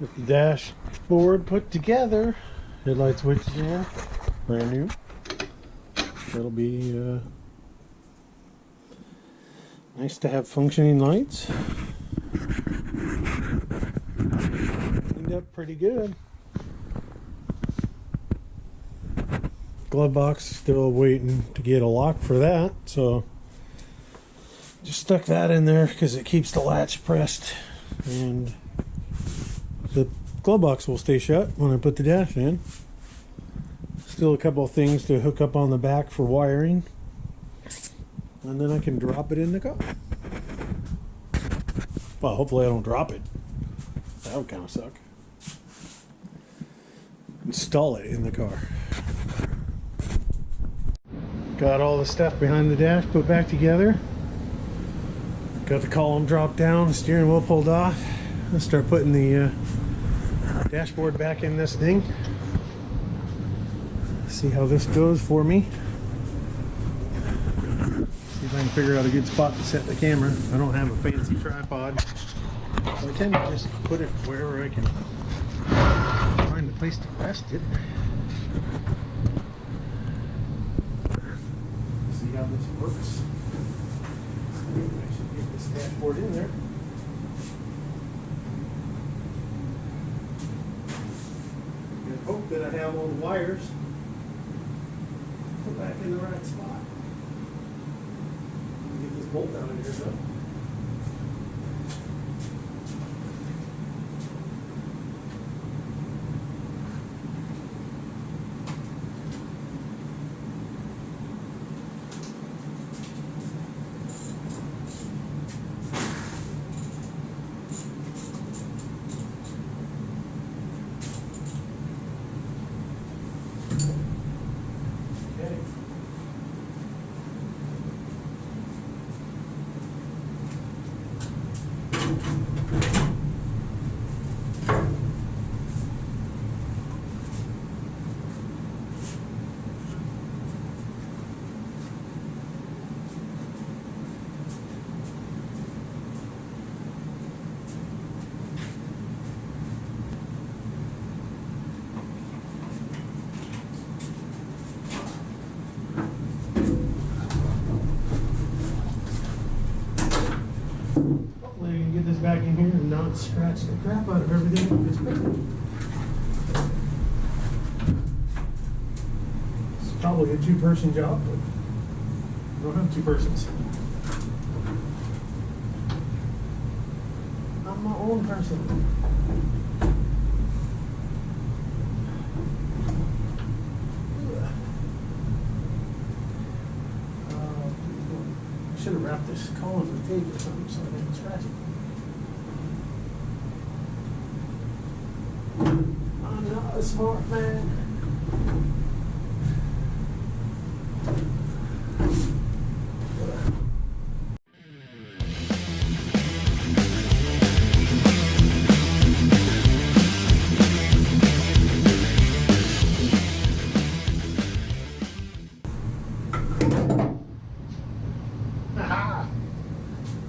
With the dashboard put together, headlight switches in, brand new. That'll be nice to have functioning lights. Cleaned up pretty good. Glove box, still waiting to get a lock for that, so just stuck that in there because it keeps the latch pressed, and the glove box will stay shut when I put the dash in. Still a couple of things to hook up on the back for wiring, and then I can drop it in the car. Well, hopefully I don't drop it. That would kind of suck. Install it in the car. Got all the stuff behind the dash put back together. Got the column dropped down, the steering wheel pulled off. Let's start putting the dashboard back in this thing. See how this goes for me. See if I can figure out a good spot to set the camera. I don't have a fancy tripod, so I tend to just put it wherever I can find a place to rest it. See how this works. I should get this dashboard in there. I hope that I have all the wires put back in the right spot. Get this bolt out of here though. Hopefully I can get this back in here and not scratch the crap out of everything with this paper. It's probably a two-person job, but I don't have two persons. I'm my own person. I should have wrapped this column with tape or something so I didn't scratch it. I'm not a smart man.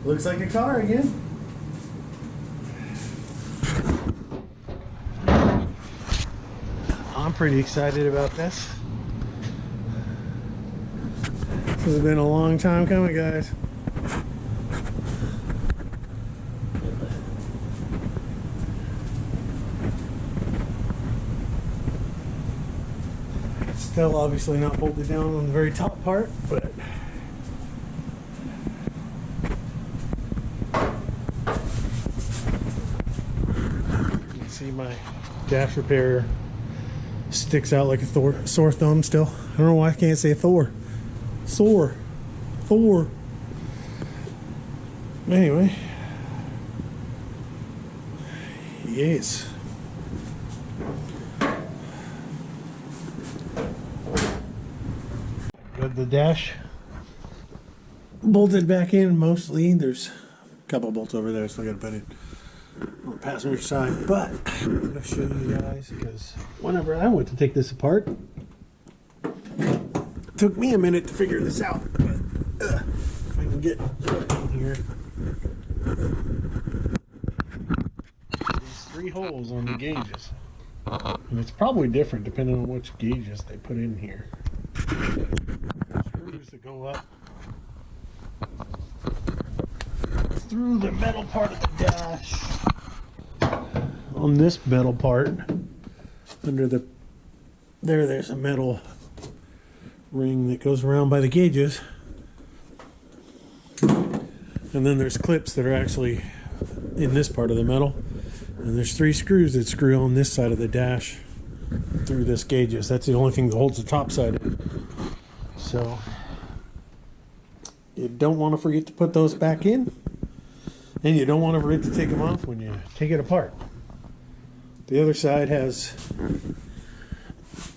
Looks like a car again. I'm pretty excited about this. This has been a long time coming, guys. Still obviously not bolted down on the very top part, but see my dash repair sticks out like a sore thumb still. I don't know why I can't say Thor. Thor. Anyway. Yes. Got the dash bolted back in mostly. There's a couple bolts over there, so I gotta put it on the passenger side, but I'm going to show you guys because whenever I went to take this apart, it took me a minute to figure this out. But, if I can get in here, this 3 holes on the gauges. And it's probably different depending on which gauges they put in here. Screws that go up through the metal part of the dash. On this metal part, under the there's a metal ring that goes around by the gauges. And then there's clips that are actually in this part of the metal. And there's 3 screws that screw on this side of the dash through this gauges. That's the only thing that holds the top side in. So you don't want to forget to put those back in. And you don't want to forget to take them off when you take it apart. The other side has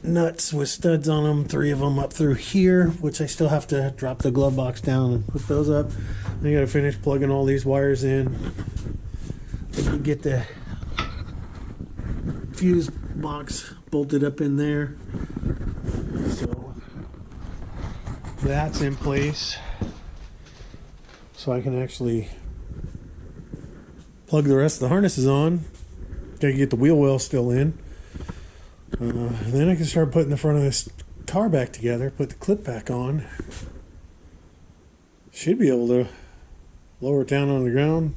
nuts with studs on them, 3 of them up through here, which I still have to drop the glove box down and put those up. I got to finish plugging all these wires in. You get the fuse box bolted up in there, so that's in place, so I can actually plug the rest of the harnesses on. Gotta get the wheel well still in. Then I can start putting the front of this car back together, put the clip back on. Should be able to lower it down on the ground,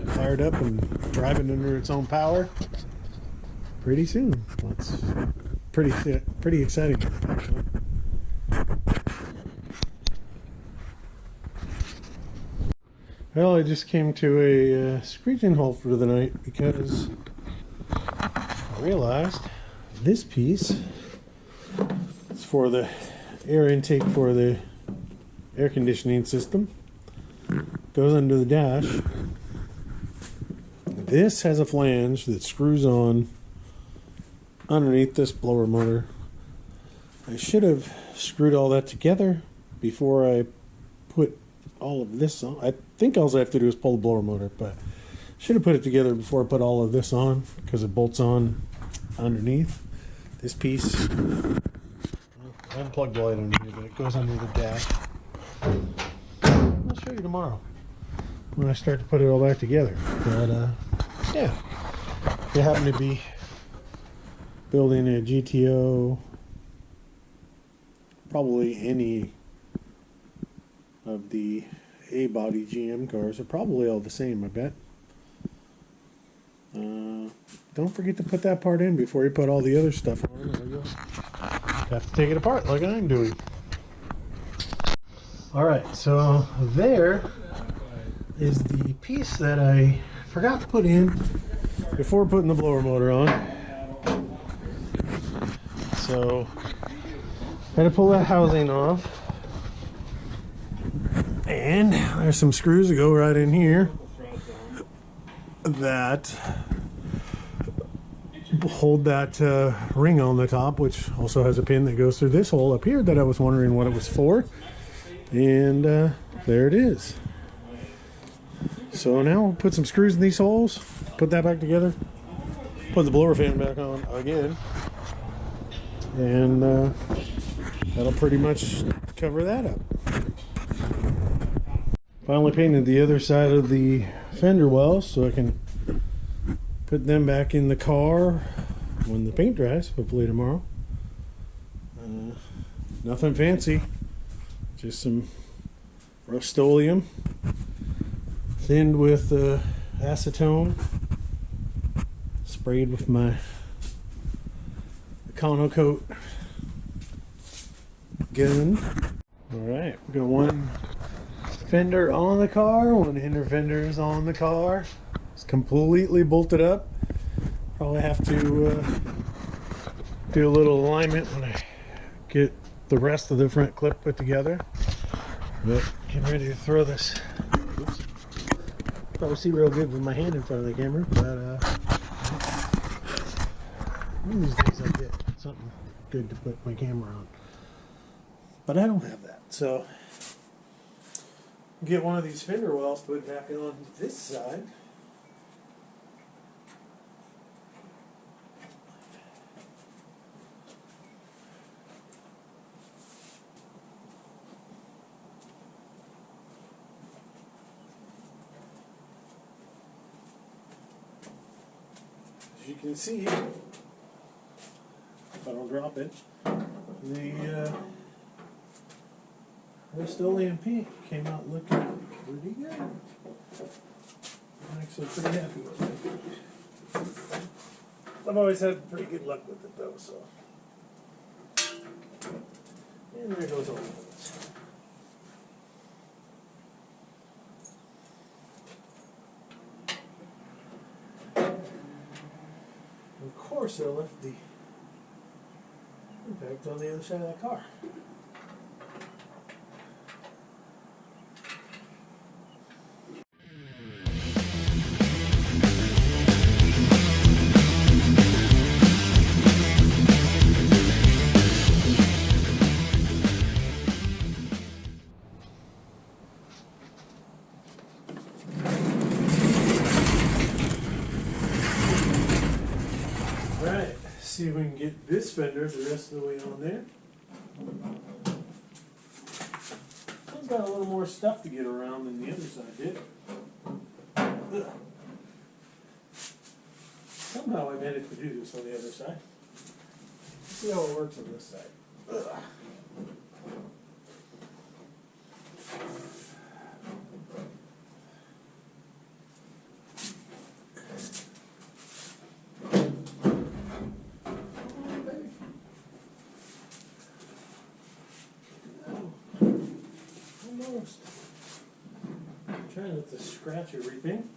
fire it up, and drive it under its own power pretty soon. That's pretty exciting, actually. Well, I just came to a screeching halt for the night because I realized this piece is for the air intake for the air conditioning system. Goes under the dash. This has a flange that screws on underneath this blower motor. I should have screwed all that together before I put all of this on. I think all I have to do is pull the blower motor, but should have put it together before I put all of this on because it bolts on underneath. This piece, I haven't plugged the light under here, but it goes under the dash. I'll show you tomorrow when I start to put it all back together. But yeah, they happen to be building a G.T.O, probably any of the A-body GM cars are probably all the same, I bet. Don't forget to put that part in before you put all the other stuff on, or you'll have to take it apart like I'm doing. Alright, so there is the piece that I forgot to put in before putting the blower motor on. So I had to pull that housing off. And there's some screws that go right in here that hold that ring on the top, which also has a pin that goes through this hole up here that I was wondering what it was for. And there it is. So now we'll put some screws in these holes, put that back together, put the blower fan back on again, and that'll pretty much cover that up. Finally painted the other side of the fender wells so I can put them back in the car when the paint dries, hopefully tomorrow. Nothing fancy, just some Rust-Oleum thinned with acetone, sprayed with my Econo Coat gun. Alright, we got one fender on the car, one inner fender is on the car. It's completely bolted up. Probably have to do a little alignment when I get the rest of the front clip put together. But getting ready to throw this. Oops. Probably see real good with my hand in front of the camera, but one of these days I'll get something good to put my camera on. But I don't have that, so get one of these fender wells put back on this side. as you can see, if I don't drop it, the Rust-Oleum paint came out looking pretty good. I'm actually pretty happy with it. I've always had pretty good luck with it though, so. And there goes all the bullets. Of course, I left the impact on the other side of the car. See if we can get this fender the rest of the way on there. It's got a little more stuff to get around than the other side did. Ugh. Somehow I managed to do this on the other side. Let's see how it works on this side. Ugh. Almost. I'm trying not to scratch everything.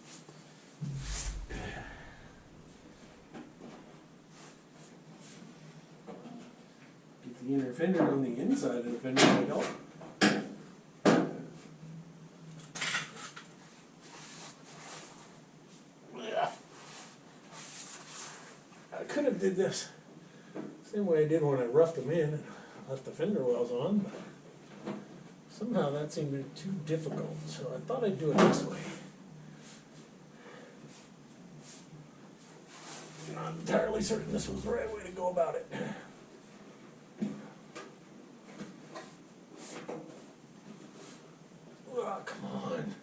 Get the inner fender on the inside of the fender might help. I could have did this same way I did when I roughed them in and left the fender wells on, but somehow that seemed too difficult, so I thought I'd do it this way. Not entirely certain this was the right way to go about it. Oh, come on.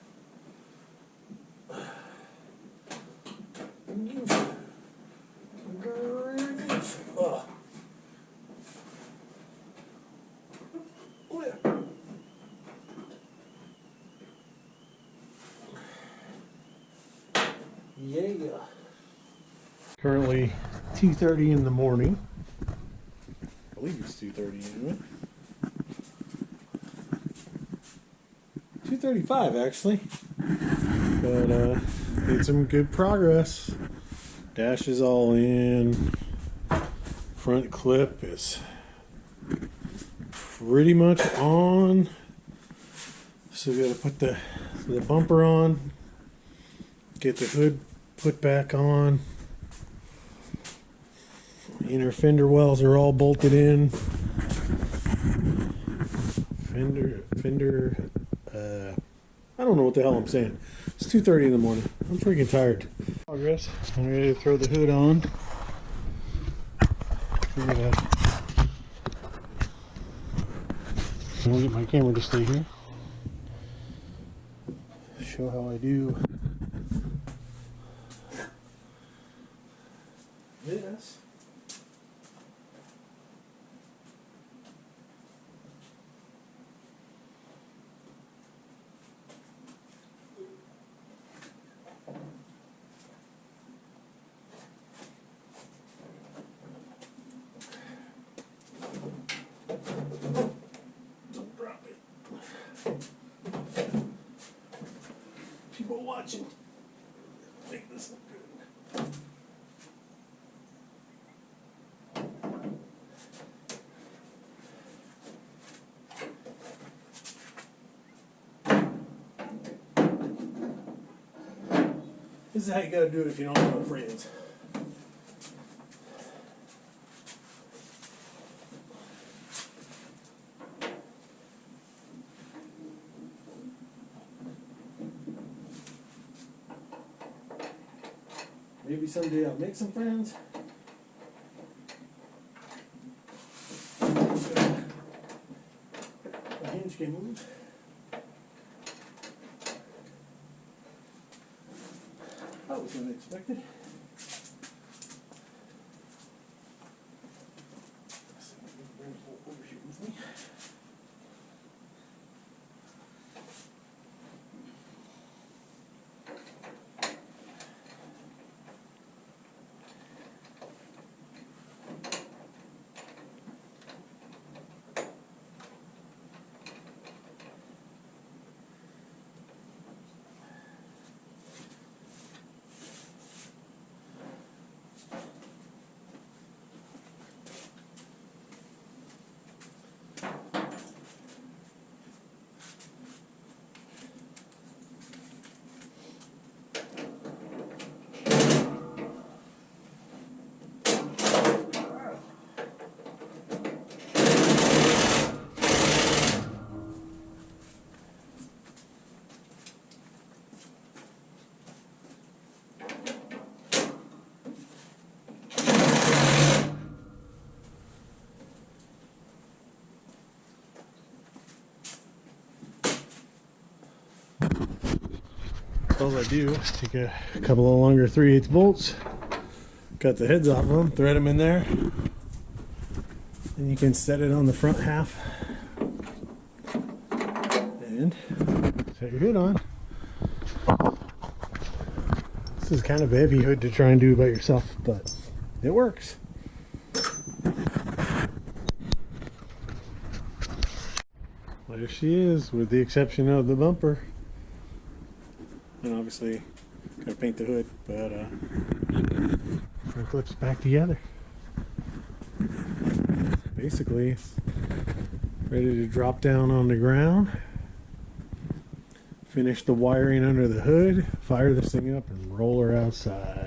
Oh. Yeah. Currently 2:30 in the morning. I believe it's 2:30 anyway. 2:35 actually. But made some good progress. Dash is all in. Front clip is pretty much on. So we got to put the bumper on. Get the hood put back on. Inner fender wells are all bolted in. I don't know what the hell I'm saying. It's 2:30 in the morning. I'm freaking tired. Progress. I'm ready to throw the hood on. Look at that. I'm gonna get my camera to stay here. Show how I do this. Don't drop it. People watching. Make this look good. This is how you gotta do it if you don't have no friends. Maybe someday I'll make some friends. The hinge can move. That was unexpected. all I do is take a couple of longer 3/8 bolts, cut the heads off of them, thread them in there, and you can set it on the front half and set your hood on. This is kind of a heavy hood to try and do by yourself, but it works. There she is, with the exception of the bumper. And obviously, gotta paint the hood, but front clips back together. Basically, it's ready to drop down on the ground. Finish the wiring under the hood, fire this thing up, and roll her outside.